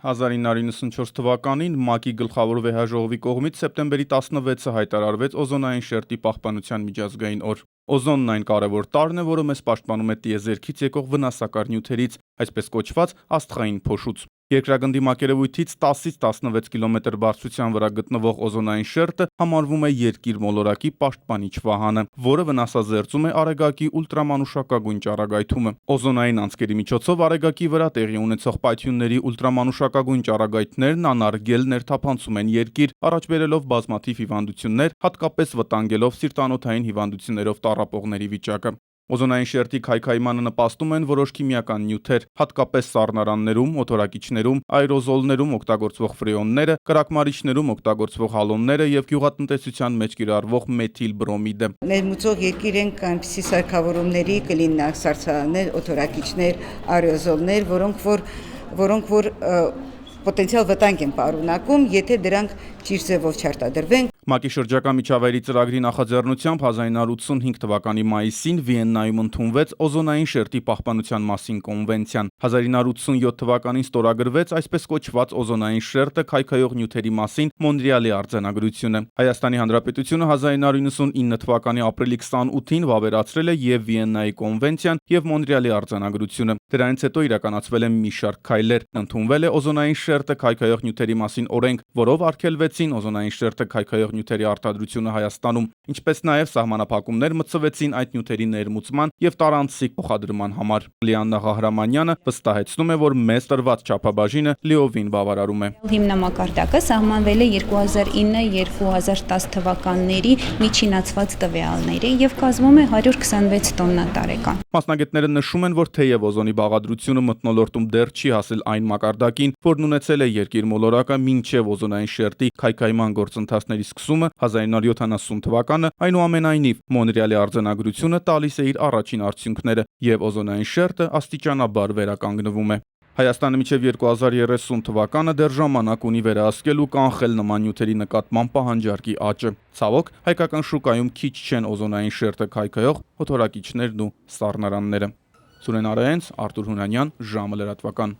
1994 թվականին ՄԱԿ-ի գլխավոր վեհաժողովի կողմից սեպտեմբերի 16-ը հայտարարվեց օզոնային շերտի պահպանության միջազգային օր։ Օզոնն այն կարևոր տարրն է, որը մեզ պաշտպանում է տիեզերքից եկող վնասակար նյութերից, այսպես կոչված աստղային փոշուց։ Երկրագնդի մակերևույթից 10-ից 16 կիլոմետր բարձրության վրա գտնվող օզոնային շերտը համարվում է երկիր մոլորակի պաշտպանիչ վահանը, որը վնասազերծում է Արեգակի ուլտրամանուշակագույն ճառագայթումը։ Օզոնային անցքերի միջոցով Արեգակի վրա տեղի ունեցող պայթյունների ուլտրամանուշակագույն ճառագայթներն անարգել ներթափանցում են երկիր, առաջ բերելով բազմաթիվ հիվանդություններ, հատկապես վտանգելով սիրտանոթային հիվանդություններով տառապողների վիճակը։ Օզոնային շերտի քայքայմանը նպաստում են որոշ քիմիական նյութեր, հատկապես սառնարաններում, մոտորակիչներում, աերոզոլներում օգտագործվող ֆրեոնները, կրակմարիչներում օգտագործվող հալոնները եւ գյուղատնտեսության մեջ կիրառվող մեթիլ բրոմիդը։ Ներմուծող երկիր են այնպիսի սարքավորումների կլինեն սառցարաններ, օդորակիչներ, աերոզոլներ, որոնք որ պոտենցիալ վտանգ են պարունակում, եթե դրանք ճիշտ ձևով չարտադրվեն։ ՄԱԿ-ի շրջակա միջավայրի ծրագրի նախաձեռնությամբ 1985 թվականի մայիսին Վիեննայում ընդունվեց օզոնային շերտի պահպանության մասին կոնվենցիան։ 1987 թվականին ստորագրվեց այսպես կոչված օզոնային շերտը քայքայող նյութերի մասին Մոնրեալի արձանագրությունը։ Հայաստանի Հանրապետությունը 1999 թվականի ապրիլի 28-ին վավերացրել է եւ Վիեննայի կոնվենցիան եւ Մոնրեալի արձանագրությունը։ Դրանից հետո իրականացվել է մի շարք քայլեր։ Ընդունվել է օզոնային շերտը քայքայող նյութերի մասին օրենք, որով արգելվեցին օզոնային շերտը քայքայող նյութերի արտադրությունը Հայաստանում, ինչպես նաև սահմանափակումներ մտցվեցին այդ նյութերի ներմուծման եւ տարանցիկ փոխադրման համար։ Լիաննա Ղահրամանյանը վստահեցնում է, որ մեծ տրված չափաբաժինը լիովին բավարարում է։ Հիմնամակարդակը սահմանվել է 2009-2010 թվականների միջինացված տվյալների եւ կազմում է 126 տոննա տարեկան։ Մասնագետները նշում են, որ թեև օզոնի բաղադրությունը մթնոլորտում դեռ չի հասել այն մակարդակին, որն ունեցել է երկիր մոլորակը մինչև օզոնային շերտի քայքայման գործընթացների սկսումը 1970 թվականը, այնուամենայնիվ Մոնրեալի արձանագրությունը տալիս է իր առաջին արդյունքները եւ օզոնային շերտը աստիճանաբար վերականգնվում է։ Հայաստանը մինչև 2030 թվականը դեռ ժամանակ ունի վերահսկել ու կանխել նման նյութերի նկատմամբ պահանջարկի աճը։ Ցավոք, հայկական շուկայում քիչ չեն օզոնային շերտը քայքայող օդորակիչներն ու սառնարանները։ Սուրեն Արայենց, Արտուր Հունանյան, ժամը լրատվական։